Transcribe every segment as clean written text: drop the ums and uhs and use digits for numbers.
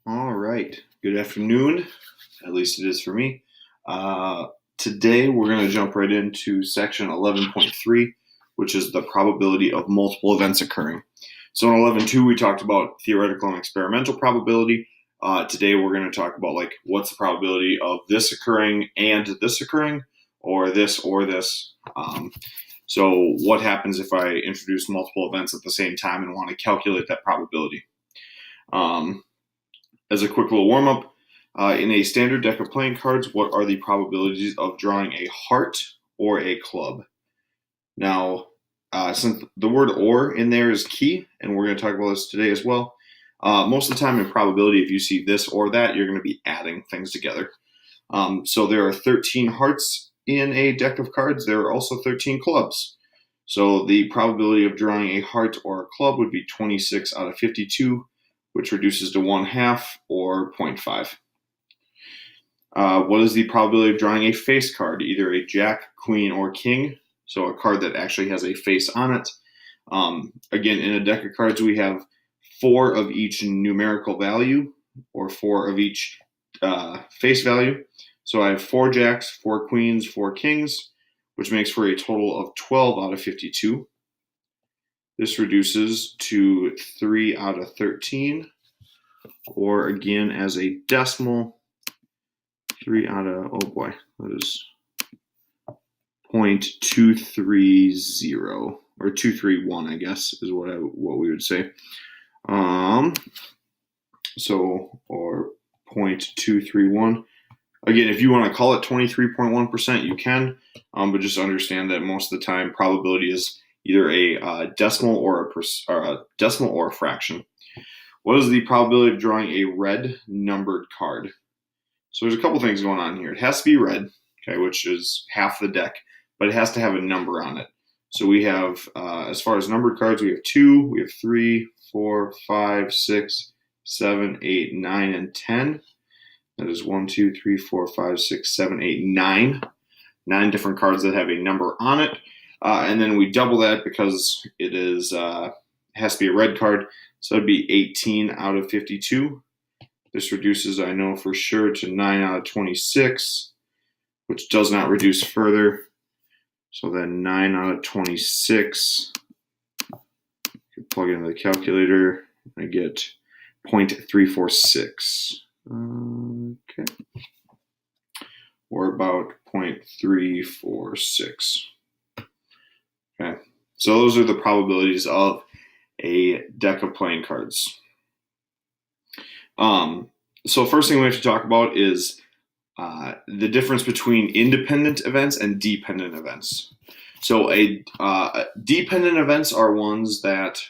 All right. Good afternoon. At least it is for me. Today we're going to jump right into section 11.3, which is the probability of multiple events occurring. So in 11.2 we talked about theoretical and experimental probability. Today we're going to talk about what's the probability of this occurring and this occurring, or this or this. So what happens if I introduce multiple events at the same time and want to calculate that probability? As a quick little warm-up, in a standard deck of playing cards, what are the probabilities of drawing a heart or a club? Now, since the word or in there is key, and we're going to talk about this today as well, most of the time in probability, if you see this or that, you're going to be adding things together. So there are 13 hearts in a deck of cards. There are also 13 clubs. So the probability of drawing a heart or a club would be 26 out of 52, which reduces to 1/2 or 0.5. What is the probability of drawing a face card, either a jack, queen, or king? So a card that actually has a face on it. Again, in a deck of cards, we have 4 of each numerical value, or 4 of each face value. So I have 4 jacks, 4 queens, 4 kings, which makes for a total of 12 out of 52. This reduces to 3 out of 13, or again, as a decimal, 3 out of, oh boy, that is 0.230, or 231, I guess, is what we would say. Or 0.231. Again, if you want to call it 23.1%, you can, but just understand that most of the time probability is either a decimal or a fraction. What is the probability of drawing a red numbered card? So there's a couple things going on here. It has to be red, okay, which is half the deck, but it has to have a number on it. So we have, as far as numbered cards, we have 2, we have 3, 4, 5, 6, 7, 8, 9, and 10. That is 1, 2, 3, 4, 5, 6, 7, 8, 9. 9 different cards that have a number on it. And then we double that because it has to be a red card. So it'd be 18 out of 52. This reduces, I know for sure, to 9 out of 26, which does not reduce further. So then 9 out of 26, you plug it into the calculator, I get 0.346. Okay. Or about 0.346. Okay. So those are the probabilities of a deck of playing cards. So first thing we have to talk about is the difference between independent events and dependent events. So dependent events are ones that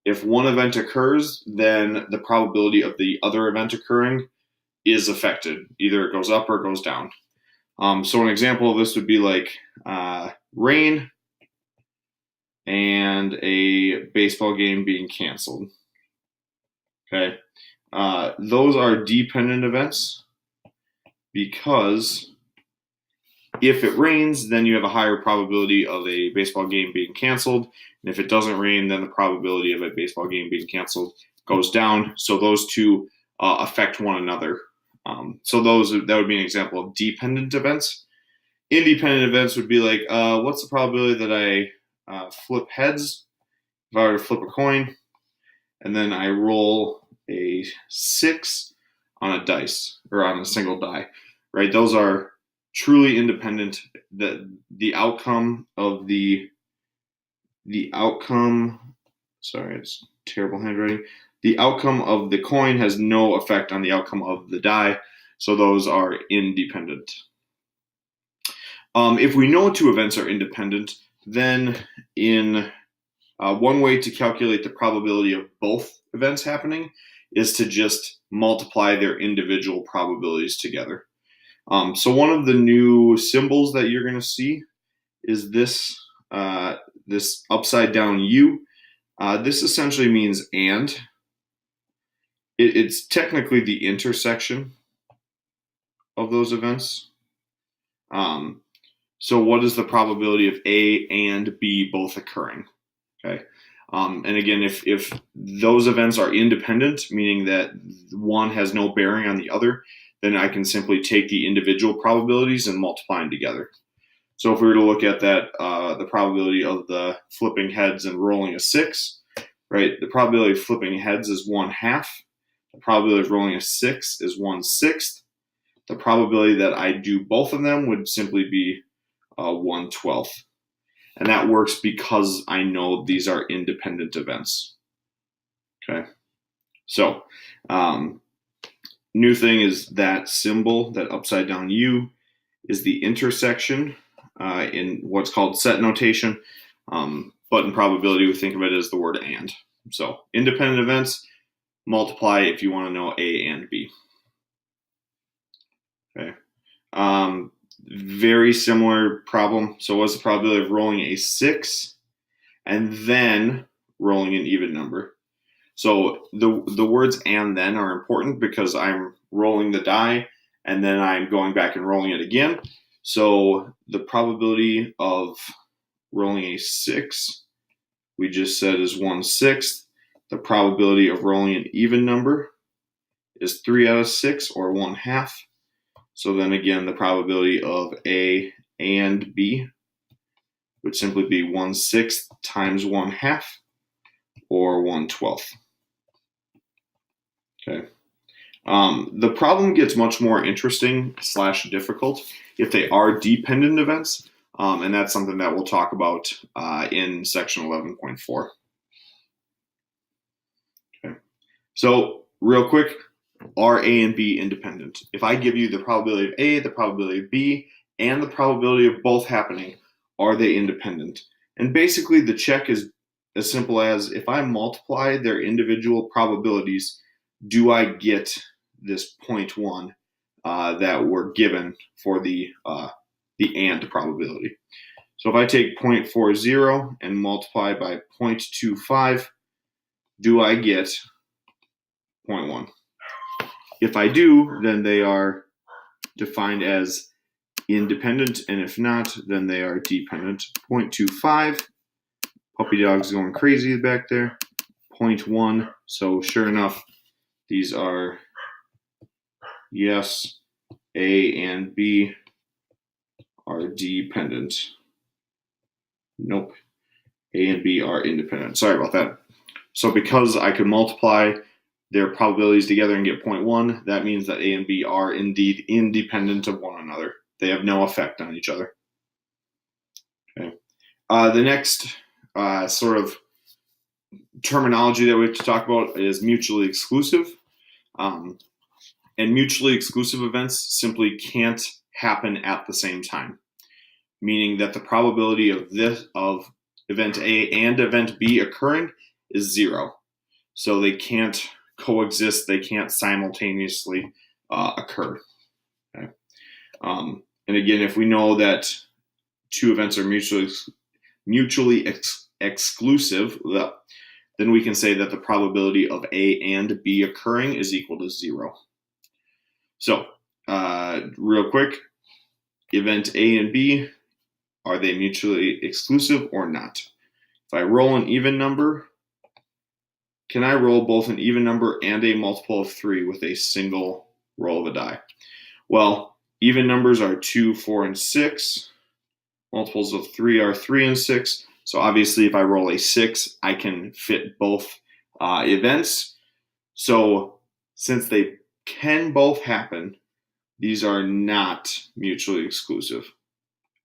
if one event occurs, then the probability of the other event occurring is affected. Either it goes up or it goes down. So an example of this would be rain and a baseball game being canceled. Okay. Those are dependent events because if it rains, then you have a higher probability of a baseball game being canceled. And if it doesn't rain, then the probability of a baseball game being canceled goes down. So those two affect one another. So that would be an example of dependent events. Independent events would be what's the probability that I flip heads? If I were to flip a coin, and then I roll a 6 on a dice, or on a single die, right? Those are truly independent. The outcome of the outcome, sorry, it's terrible handwriting. The outcome of the coin has no effect on the outcome of the die, so those are independent. If we know 2 events are independent, then in one way to calculate the probability of both events happening is to just multiply their individual probabilities together. So one of the new symbols that you're going to see is this upside down U. This essentially means and. It's technically the intersection of those events. So what is the probability of A and B both occurring? Okay. And again, if those events are independent, meaning that one has no bearing on the other, then I can simply take the individual probabilities and multiply them together. So if we were to look at that, the probability of the flipping heads and rolling a 6, right? The probability of flipping heads is 1/2. The probability of rolling a 6 is 1/6. The probability that I do both of them would simply be 1/12. And that works because I know these are independent events. Okay. So, new thing is that symbol, that upside down U, is the intersection in what's called set notation. But in probability, we think of it as the word and. So, independent events, multiply if you want to know A and B. Okay. Very similar problem. So what's the probability of rolling a 6 and then rolling an even number? So the words and then are important because I'm rolling the die and then I'm going back and rolling it again. So the probability of rolling a 6, we just said, is 1/6. The probability of rolling an even number is 3 out of 6, or 1/2. So then again, the probability of A and B would simply be 1/6 times 1/2, or 1/12. Okay. The problem gets much more interesting / difficult if they are dependent events, and that's something that we'll talk about in section 11.4. Okay. So real quick, are A and B independent? If I give you the probability of A, the probability of B, and the probability of both happening, are they independent? And basically the check is as simple as, if I multiply their individual probabilities, do I get this 0.1 that we're given for the and probability? So if I take 0.40 and multiply by 0.25, do I get 0.1? If I do, then they are defined as independent, and if not, then they are dependent. 0.25, puppy dog's going crazy back there. 0.1, so sure enough, these are, yes, A and B are dependent. Nope, A and B are independent. Sorry about that. So because I could multiply their probabilities together and get 0.1, that means that A and B are indeed independent of one another. They have no effect on each other. Okay. The next sort of terminology that we have to talk about is mutually exclusive. And mutually exclusive events simply can't happen at the same time, meaning that the probability of event A and event B occurring is 0. So they can't coexist, they can't simultaneously occur. Okay. And again, if we know that two events are mutually exclusive, then we can say that the probability of A and B occurring is equal to 0. So, real quick, event A and B, are they mutually exclusive or not? If I roll an even number, can I roll both an even number and a multiple of 3 with a single roll of a die? Well, even numbers are 2, 4, and 6. Multiples of 3 are 3 and 6. So obviously, if I roll a 6, I can fit both events. So since they can both happen, these are not mutually exclusive.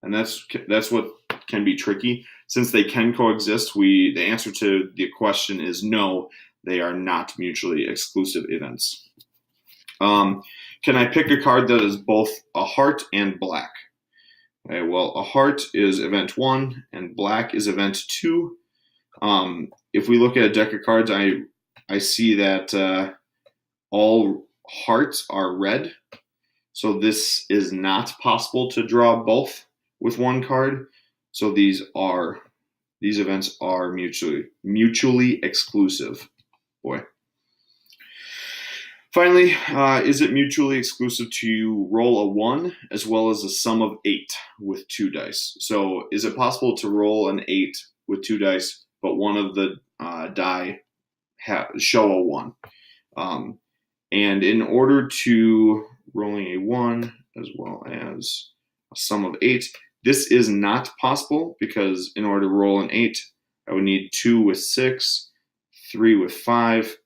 And that's what can be tricky. Since they can coexist, the answer to the question is no, they are not mutually exclusive events. Can I pick a card that is both a heart and black? Okay, well, a heart is event 1 and black is event 2. If we look at a deck of cards, I see that all hearts are red. So this is not possible to draw both with one card. So these events are mutually exclusive. Boy. Finally, is it mutually exclusive to roll a 1 as well as a sum of 8 with 2 dice? So is it possible to roll an 8 with 2 dice, but one of the die show a 1. And in order to rolling a 1 as well as a sum of 8, this is not possible because in order to roll an 8, I would need 2 with 6, 3 with 5,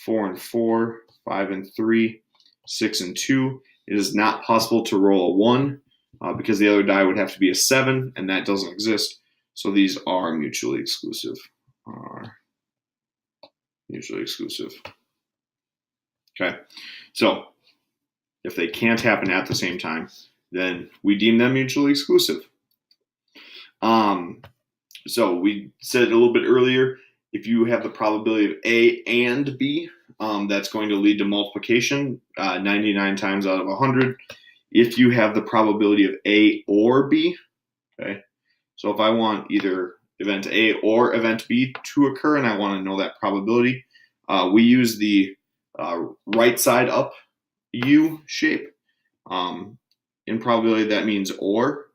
4 and 4, 5 and 3, 6 and 2. It is not possible to roll a 1 because the other die would have to be a 7, and that doesn't exist. So these are mutually exclusive. Okay, so if they can't happen at the same time, then we deem them mutually exclusive. So we said a little bit earlier, if you have the probability of A and B, that's going to lead to multiplication 99 times out of 100. If you have the probability of A or B, okay, so if I want either event A or event B to occur and I want to know that probability, we use the right side up U shape. In probability, that means or.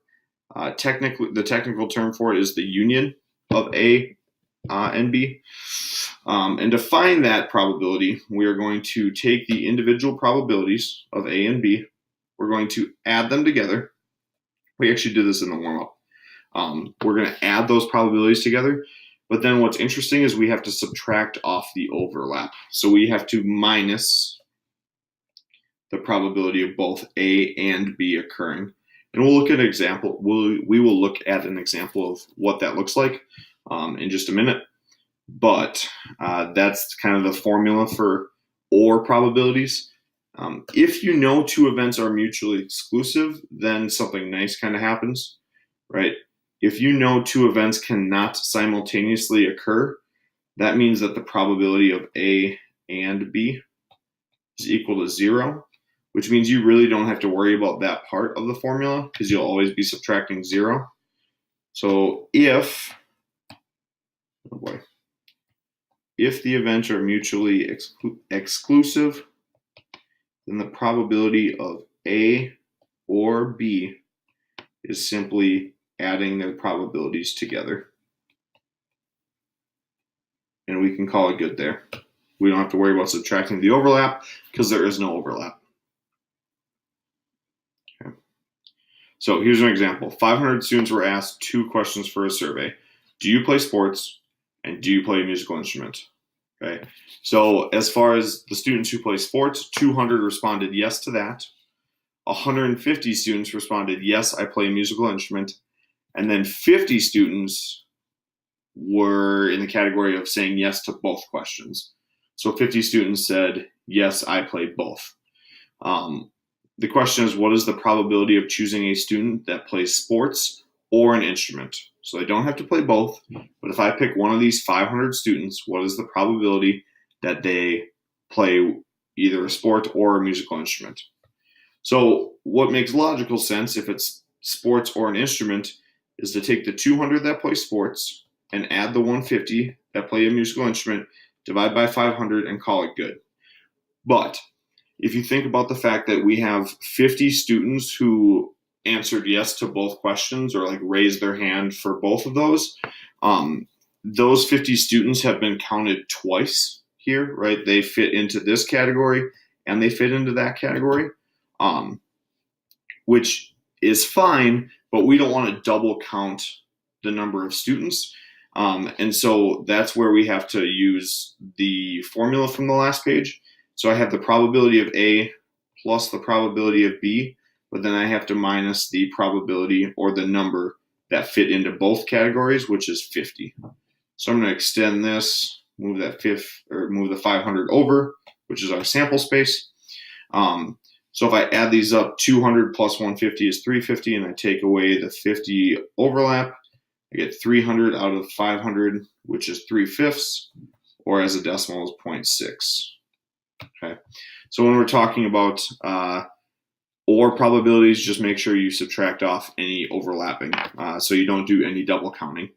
Technically, the technical term for it is the union of A and B. And to find that probability, we are going to take the individual probabilities of A and B. We're going to add them together. We actually did this in the warm-up. We're going to add those probabilities together. But then what's interesting is we have to subtract off the overlap. So we have to minus the probability of both A and B occurring. And we'll look at an example. We will look at an example of what that looks like in just a minute. But that's kind of the formula for OR probabilities. If you know two events are mutually exclusive, then something nice kind of happens, right? If you know two events cannot simultaneously occur, that means that the probability of A and B is equal to 0, which means you really don't have to worry about that part of the formula because you'll always be subtracting 0. So if the events are mutually exclusive, then the probability of A or B is simply adding their probabilities together. And we can call it good there. We don't have to worry about subtracting the overlap because there is no overlap. Okay. So here's an example. 500 students were asked 2 questions for a survey. Do you play sports? And do you play a musical instrument? Okay. So as far as the students who play sports, 200 responded yes to that. 150 students responded, yes, I play a musical instrument. And then 50 students were in the category of saying yes to both questions. So 50 students said, yes, I play both. The question is, what is the probability of choosing a student that plays sports or an instrument? So they don't have to play both, but if I pick one of these 500 students, what is the probability that they play either a sport or a musical instrument? So what makes logical sense if it's sports or an instrument is to take the 200 that play sports and add the 150 that play a musical instrument, divide by 500 and call it good. But if you think about the fact that we have 50 students who answered yes to both questions or like raised their hand for both of those 50 students have been counted twice here, right? They fit into this category and they fit into that category, which is fine, but we don't want to double count the number of students. And so that's where we have to use the formula from the last page. So I have the probability of A plus the probability of B, but then I have to minus the probability or the number that fit into both categories, which is 50. So I'm going to extend this, move the 500 over, which is our sample space. So if I add these up, 200 plus 150 is 350, and I take away the 50 overlap, I get 300 out of 500, which is 3/5, or as a decimal is 0.6. Okay. So when we're talking about OR probabilities, just make sure you subtract off any overlapping so you don't do any double counting.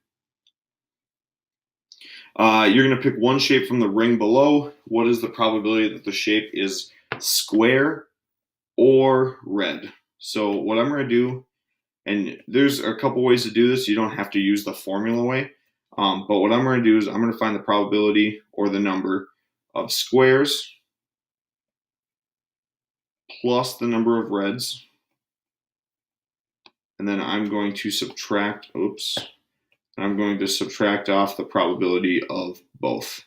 You're going to pick one shape from the ring below. What is the probability that the shape is square or red? So what I'm going to do, and there's a couple ways to do this. You don't have to use the formula way. But what I'm going to do is I'm going to find the probability or the number of squares plus the number of reds. And then I'm going to subtract, I'm going to subtract off the probability of both.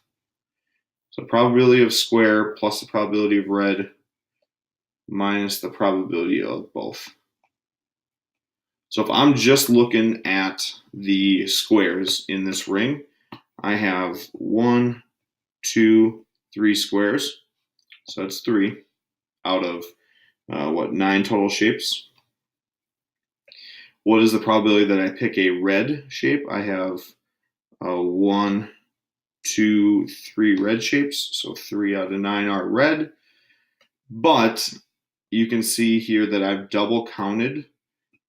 So probability of square plus the probability of red minus the probability of both. So if I'm just looking at the squares in this ring, I have 1, 2, 3 squares. So that's 3 out of 9 total shapes. What is the probability that I pick a red shape? I have 1, 2, 3 red shapes. So 3 out of 9 are red. But you can see here that I've double counted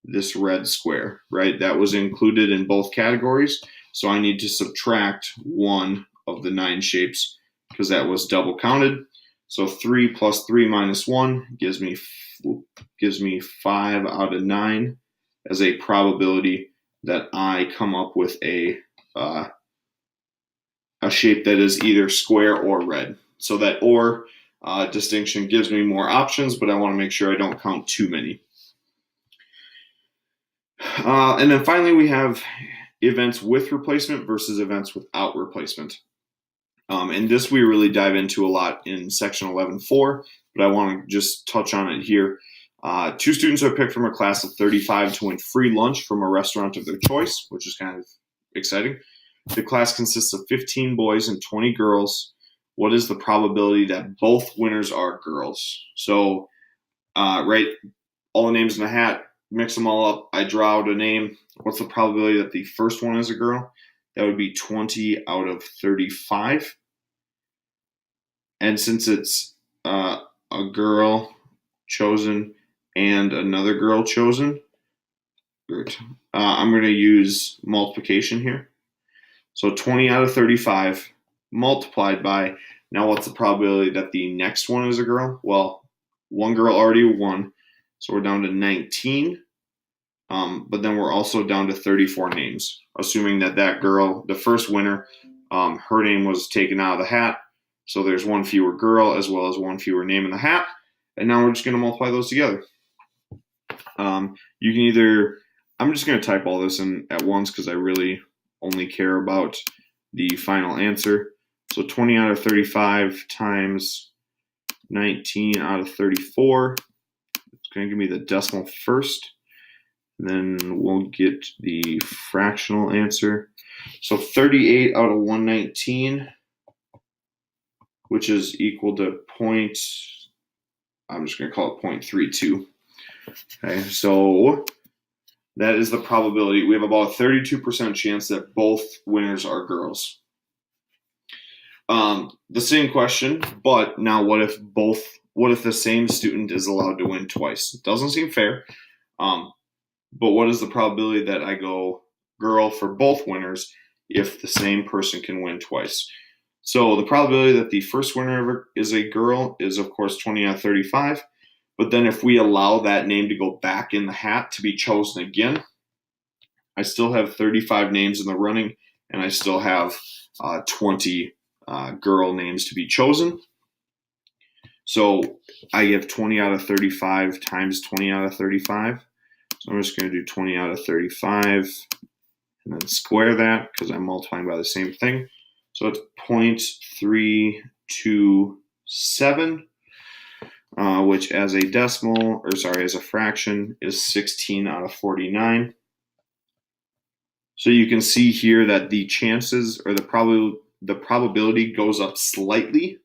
this red square, right? That was included in both categories. So I need to subtract 1 of the 9 shapes because that was double counted. So 3 plus 3 minus 1 gives me 5 out of 9 as a probability that I come up with a shape that is either square or red. So that or distinction gives me more options, but I want to make sure I don't count too many. And then finally, we have events with replacement versus events without replacement. And this we really dive into a lot in section 11.4, but I want to just touch on it here. 2 students are picked from a class of 35 to win free lunch from a restaurant of their choice, which is kind of exciting. The class consists of 15 boys and 20 girls. What is the probability that both winners are girls? So, right, all the names in the hat, mix them all up. I draw out a name. What's the probability that the first one is a girl? That would be 20 out of 35. And since it's a girl chosen and another girl chosen, I'm going to use multiplication here. So 20 out of 35 multiplied by, now what's the probability that the next one is a girl? Well, one girl already won, so we're down to 19. But then we're also down to 34 names, assuming that girl, the first winner, her name was taken out of the hat. So there's one fewer girl as well as one fewer name in the hat. And now we're just going to multiply those together. You can either, I'm just going to type all this in at once because I really only care about the final answer. So 20 out of 35 times 19 out of 34. It's going to give me the decimal first. Then we'll get the fractional answer. So 38 out of 119, which is equal to I'm just going to call it 0.32. Okay, so that is the probability. We have about a 32% chance that both winners are girls. The same question, but now what if the same student is allowed to win twice? It doesn't seem fair. But what is the probability that I go girl for both winners if the same person can win twice? So the probability that the first winner is a girl is, of course, 20 out of 35. But then if we allow that name to go back in the hat to be chosen again, I still have 35 names in the running, and I still have 20 girl names to be chosen. So I have 20 out of 35 times 20 out of 35. So I'm just going to do 20 out of 35 and then square that because I'm multiplying by the same thing. So it's 0.327, which as a as a fraction is 16 out of 49. So you can see here that the chances or the probability goes up slightly.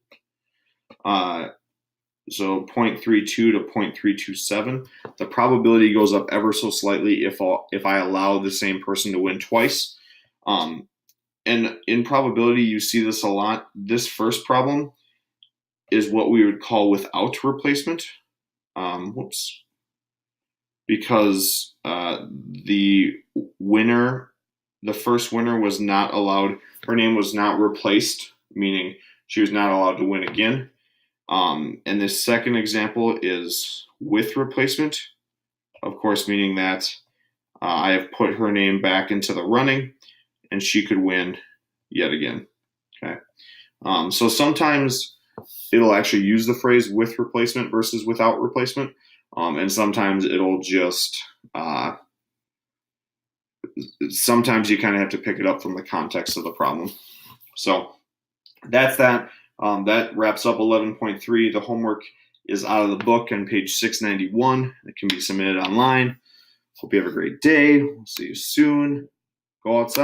So 0.32 to 0.327. The probability goes up ever so slightly if I allow the same person to win twice. And in probability, you see this a lot. This first problem is what we would call without replacement. Because the first winner was not allowed, her name was not replaced, meaning she was not allowed to win again. And this second example is with replacement, of course, meaning that I have put her name back into the running, and she could win yet again. Okay. So sometimes it'll actually use the phrase with replacement versus without replacement. And sometimes it'll just, sometimes you kind of have to pick it up from the context of the problem. So that's that. That wraps up 11.3. The homework is out of the book on page 691. It can be submitted online. Hope you have a great day. We'll see you soon. Go outside.